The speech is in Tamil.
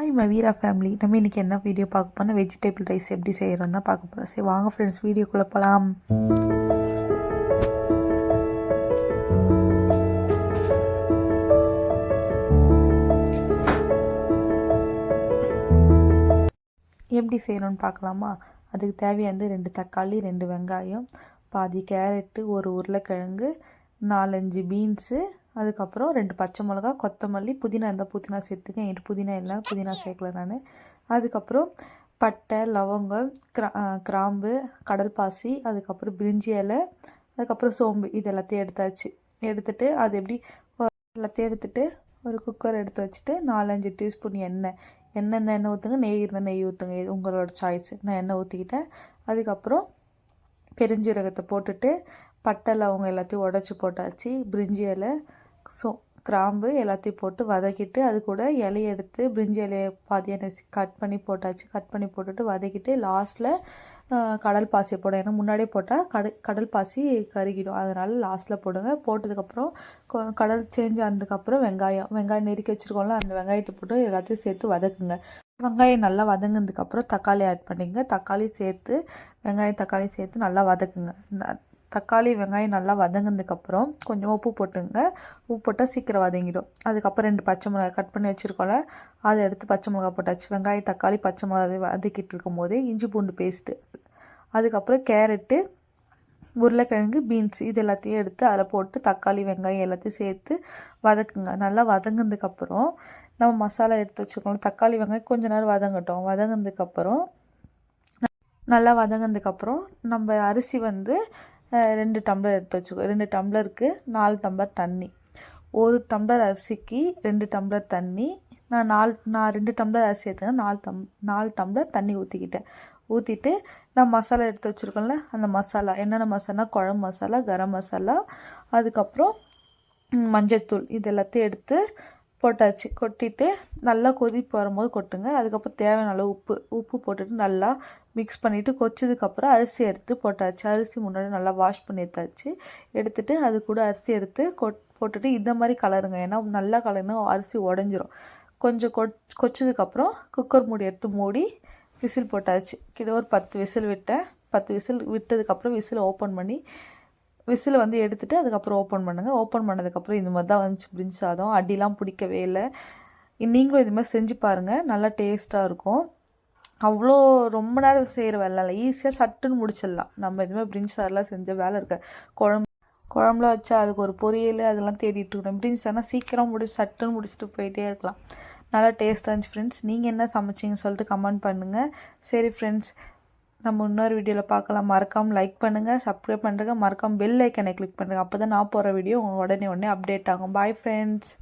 Hi மவீரா family. நம்ம இன்றைக்கி என்ன வீடியோ பார்க்க போனால் வெஜிடபிள் ரைஸ் எப்படி செய்கிறோம் தான் பார்க்க போகிறோம். சரி வாங்க ஃப்ரெண்ட்ஸ், வீடியோக்குள்ளே போகலாம். எப்படி செய்யணும்னு பார்க்கலாமா? அதுக்கு தேவையானது 2 தக்காளி, 2 வெங்காயம், பாதி கேரட்டு, ஒரு உருளைக்கிழங்கு, 4-5 பீன்ஸு, அதுக்கப்புறம் 2 பச்சை மிளகா, கொத்தமல்லி, புதினா இருந்தால் புதினா சேர்த்துக்கேன். என்கிட்ட புதினா இல்லை, புதினா சேர்க்கல நான். அதுக்கப்புறம் பட்டை, லவங்கம், கிராம்பு, கடல் பாசி, அதுக்கப்புறம் பிரிஞ்சி இலை, அதுக்கப்புறம் சோம்பு, இது எல்லாத்தையும் எடுத்துட்டு அது எப்படி எல்லாத்தையும் எடுத்துகிட்டு ஒரு குக்கர் எடுத்து வச்சுட்டு 4-5 டீஸ்பூன் எண்ணெய் எண்ணெய் ஊற்றுங்க, நெய் இருந்தால் நெய் ஊற்றுங்க, இது உங்களோட சாய்ஸு. நான் எண்ணெய் ஊற்றிக்கிட்டேன். அதுக்கப்புறம் பெருஞ்சீரகத்தை போட்டுட்டு பட்டை லவங்கம் எல்லாத்தையும் உடச்சி போட்டாச்சு. பிரிஞ்சி இலை, கிராம்பு எல்லாத்தையும் போட்டு வதக்கிட்டு அது கூட இலையை எடுத்து பிரிஞ்சி இலையை பாதியான கட் பண்ணி போட்டுட்டு வதக்கிட்டு லாஸ்ட்டில் கடல் பாசியை போடும். ஏன்னா முன்னாடியே போட்டால் கடல் பாசி கருகிடும், அதனால் லாஸ்ட்டில் போடுங்க. போட்டதுக்கப்புறம் கடல் சேஞ்ச் ஆனதுக்கப்புறம் வெங்காயம் நெருக்கி வச்சுருக்கோம்ல, அந்த வெங்காயத்தை போட்டு எல்லாத்தையும் சேர்த்து வதக்குங்க. வெங்காயம் நல்லா வதங்கினதுக்கப்புறம் தக்காளி ஆட் பண்ணிங்க. வெங்காயம் தக்காளி சேர்த்து நல்லா வதக்குங்க. தக்காளி வெங்காயம் நல்லா வதங்கினதுக்கப்புறம் கொஞ்சம் உப்பு போட்டுங்க. உப்பு போட்டால் சீக்கிரம் வதங்கிடும். அதுக்கப்புறம் 2 பச்சை மிளகாய் கட் பண்ணி வச்சுருக்கோம்ல, அதை எடுத்து பச்சை மிளகா போட்டாச்சு. வெங்காயம் தக்காளி பச்சை மிளகாய் வதக்கிட்டு இருக்கும் போதே இஞ்சி பூண்டு பேஸ்ட்டு, அதுக்கப்புறம் கேரட்டு, உருளைக்கிழங்கு, பீன்ஸ், இது எல்லாத்தையும் எடுத்து அதில் போட்டு தக்காளி வெங்காயம் எல்லாத்தையும் சேர்த்து வதக்குங்க. நல்லா வதங்கினதுக்கப்புறம் நம்ம மசாலா எடுத்து வச்சுருக்கோம். தக்காளி வெங்காயம் கொஞ்சம் நேரம் வதங்கினதுக்கப்புறம் நல்லா வதங்கினதுக்கப்புறம் நம்ம அரிசி 2 டம்ளர் எடுத்து வச்சுக்கோ. 2 டம்ளருக்கு 4 டம்ளர் தண்ணி. 1 டம்ளர் அரிசிக்கு 2 டம்ளர் தண்ணி. நான் 2 டம்ளர் அரிசி எடுத்தேன்னா 4 டம்ளர் தண்ணி ஊற்றிட்டு நான் மசாலா எடுத்து வச்சுருக்கோம்ல, அந்த மசாலா என்னென்ன மசாலா, குழம்பு மசாலா, கரம் மசாலா, அதுக்கப்புறம் மஞ்சத்தூள், இது எல்லாத்தையும் எடுத்து போட்டாச்சு. கொட்டிட்டு நல்லா கொதிப்பு வரும்போது கொட்டுங்க. அதுக்கப்புறம் தேவையான அளவு உப்பு போட்டுட்டு நல்லா மிக்ஸ் பண்ணிவிட்டு கொச்சதுக்கப்புறம் அரிசி எடுத்து போட்டாச்சு. அரிசி முன்னாடி நல்லா வாஷ் பண்ணி எடுத்துட்டு அது கூட அரிசி எடுத்து போட்டுட்டு இந்த மாதிரி கலருங்க. ஏன்னா நல்லா கலர்னா அரிசி உடஞ்சிரும். கொஞ்சம் கொச்சதுக்கப்புறம் குக்கர் மூடி விசில் போட்டாச்சு. கிட்ட ஒரு 10 விசில் விட்டேன். 10 விசில் விட்டதுக்கப்புறம் விசில் ஓப்பன் பண்ணி விசில் எடுத்துகிட்டு அதுக்கப்புறம் ஓப்பன் பண்ணுங்கள். ஓப்பன் பண்ணதுக்கப்புறம் இந்த மாதிரி தான் வந்துச்சு பிரிஞ்சி சாதம். அடிலாம் பிடிக்கவே இல்லை. நீங்களும் இது மாதிரி செஞ்சு பாருங்கள், நல்லா டேஸ்ட்டாக இருக்கும். அவ்வளோ ரொம்ப நேரம் செய்கிற வேலை இல்லை, ஈஸியாக சட்டுன்னு முடிச்சிடலாம். நம்ம இதுமாதிரி பிரிஞ்சி சாதம்லாம் செஞ்ச வேலை இருக்க. குழம்புலாம் வச்சா அதுக்கு ஒரு பொரியல் அதெல்லாம் தேடிட்டு இருக்கணும். பிரிஞ்சி சாதம்னா சீக்கிரம் சட்டுன்னு முடிச்சுட்டு போயிட்டே இருக்கலாம். நல்லா டேஸ்ட்டாக இருந்துச்சு ஃப்ரெண்ட்ஸ். நீங்கள் என்ன சமைச்சிங்கன்னு சொல்லிட்டு கமெண்ட் பண்ணுங்கள். சரி ஃப்ரெண்ட்ஸ், நம்ம இன்னொரு வீடியோவில் பார்க்கலாம். மறக்காமல் லைக் பண்ணுங்கள், சப்ஸ்கிரைப் பண்ணுறங்க, மறக்காமல் பெல் ஐக்கனை கிளிக் பண்ணுங்கள். அப்போ தான் நான் போகிற வீடியோ உடனே அப்டேட் ஆகும். Bye friends.